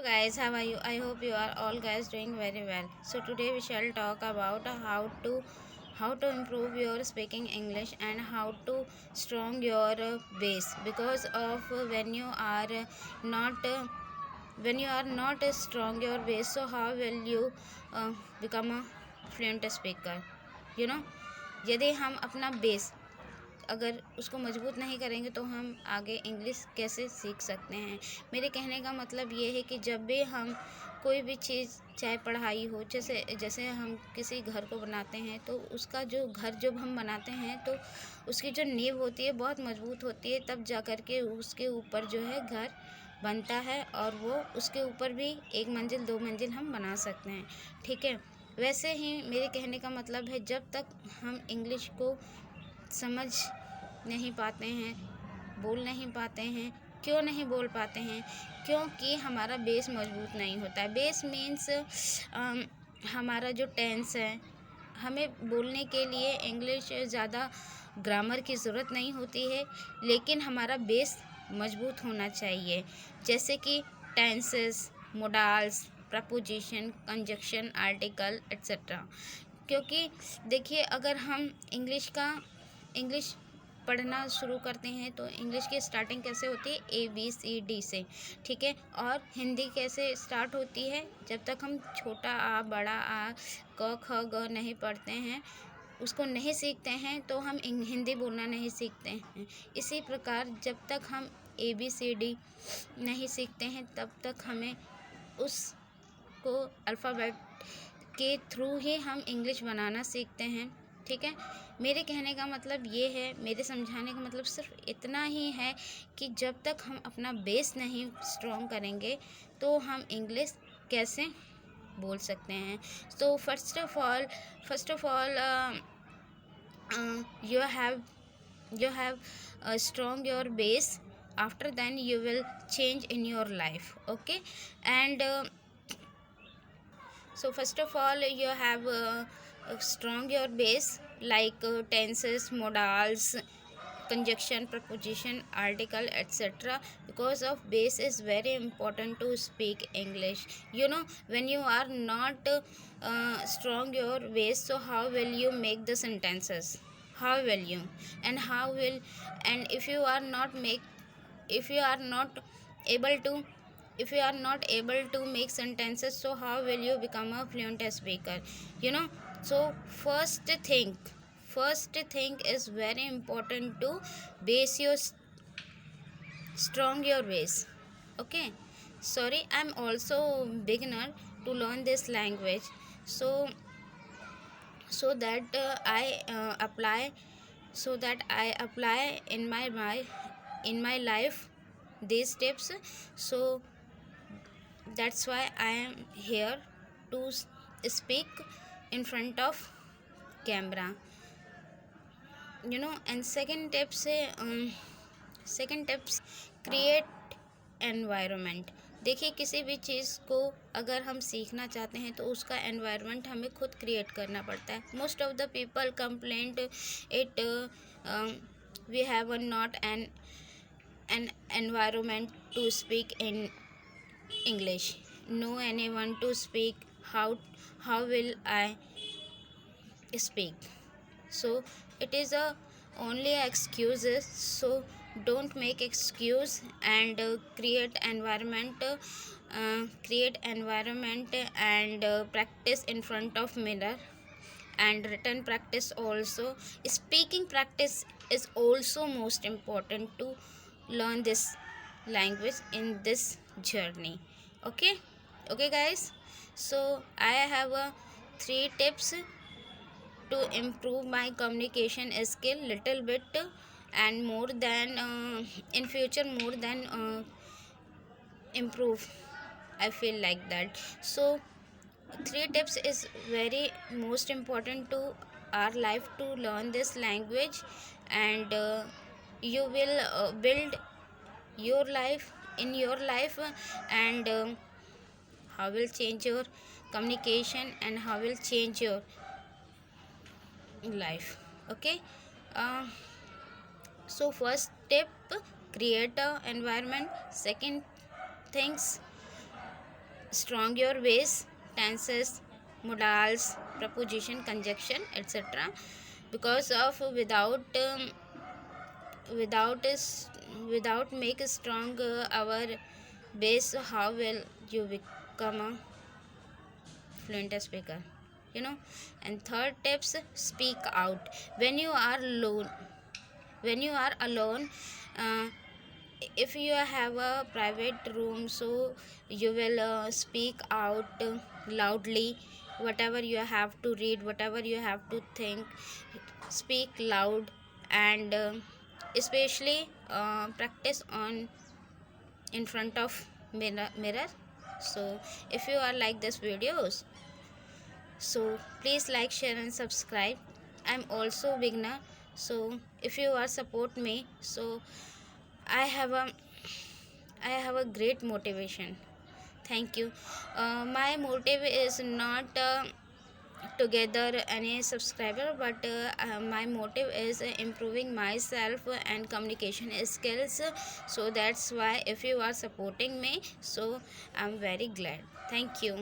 Hello guys, how are you? I hope you are all guys doing very well. So today we shall talk about how to improve your speaking English and how to strong your base, because of not when you are not strong your base, so how will you become a fluent speaker? you know यदि हम अपना base अगर उसको मजबूत नहीं करेंगे तो हम आगे इंग्लिश कैसे सीख सकते हैं। मेरे कहने का मतलब ये है कि जब भी हम कोई भी चीज़, चाहे पढ़ाई हो, जैसे जैसे हम किसी घर को बनाते हैं तो उसका जो घर जब हम बनाते हैं तो उसकी जो नींव होती है बहुत मजबूत होती है, तब जा कर के उसके ऊपर जो है घर बनता है और वो उसके ऊपर भी एक मंजिल दो मंजिल हम बना सकते हैं। ठीक है, वैसे ही मेरे कहने का मतलब है, जब तक हम इंग्लिश को समझ नहीं पाते हैं, बोल नहीं पाते हैं, क्यों नहीं बोल पाते हैं? क्योंकि हमारा बेस मजबूत नहीं होता है। बेस मीन्स हमारा जो टेंस है, हमें बोलने के लिए इंग्लिश ज़्यादा ग्रामर की ज़रूरत नहीं होती है, लेकिन हमारा बेस मजबूत होना चाहिए। जैसे कि tenses, modals, preposition, conjunction, article etcetera. क्योंकि देखिए, अगर हम इंग्लिश पढ़ना शुरू करते हैं तो इंग्लिश की स्टार्टिंग कैसे होती है? ABCD से। ठीक है, और हिंदी कैसे स्टार्ट होती है? जब तक हम छोटा आ, बड़ा आ, क ख ग नहीं पढ़ते हैं, उसको नहीं सीखते हैं, तो हम हिंदी बोलना नहीं सीखते हैं। इसी प्रकार जब तक हम ABCD नहीं सीखते हैं, तब तक हमें उसको अल्फ़ाबेट के थ्रू ही हम इंग्लिश बनाना सीखते हैं। ठीक है, मेरे कहने का मतलब ये है, मेरे समझाने का मतलब सिर्फ इतना ही है कि जब तक हम अपना बेस नहीं स्ट्रॉन्ग करेंगे तो हम इंग्लिश कैसे बोल सकते हैं। So first of all you have strong your base. After then you will change in your life. Okay, and so first of all you have strong your base, like tenses, modals, conjunction, preposition, article, etc. Because of base is very important to speak English. When you are not strong your base, so how will you make the sentences? How will you? And how will, and if you are not able to if you are not able to make sentences, so how will you become a fluent speaker? So first thing is very important to base your strong your base. Okay, sorry, I'm also beginner to learn this language, so that I apply in my life these tips. So that's why I am here to speak in front of camera. And second tips, create environment. देखिए, किसी भी चीज़ को अगर हम सीखना चाहते हैं तो उसका एनवायरनमेंट हमें खुद क्रिएट करना पड़ता है। Most of the people complaint it we have not an environment to speak in English. No anyone to speak. How will I speak? So it is only excuses. So don't make excuse, and create environment, and practice in front of mirror, and written practice also. Speaking practice is also most important to learn this language in this journey. Okay guys, so I have 3 tips to improve my communication skill little bit, and more than in future, more than improve, I feel like that. So 3 tips is very most important to our life to learn this language, and you will build your life in your life, and how will change your communication, and how will change your life. Okay, uh, so first tip, create a environment. Second things, strong your base, tenses, modals, preposition, conjunction, etc. Because of without is without make strong our base, how will you become a fluent speaker, you know. And third tips, speak out when you are alone. When you are alone, uh, if you have a private room, so you will speak out loudly. Whatever you have to read, whatever you have to think, speak loud. And especially practice on in front of mirror. So if you are like this videos, so please like, share and subscribe. I'm also beginner, so if you are support me, so i have a I have a great motivation. Thank you. My motive is not together any subscriber, but my motive is improving myself and communication skills. So that's why if you are supporting me, so I'm very glad. Thank you.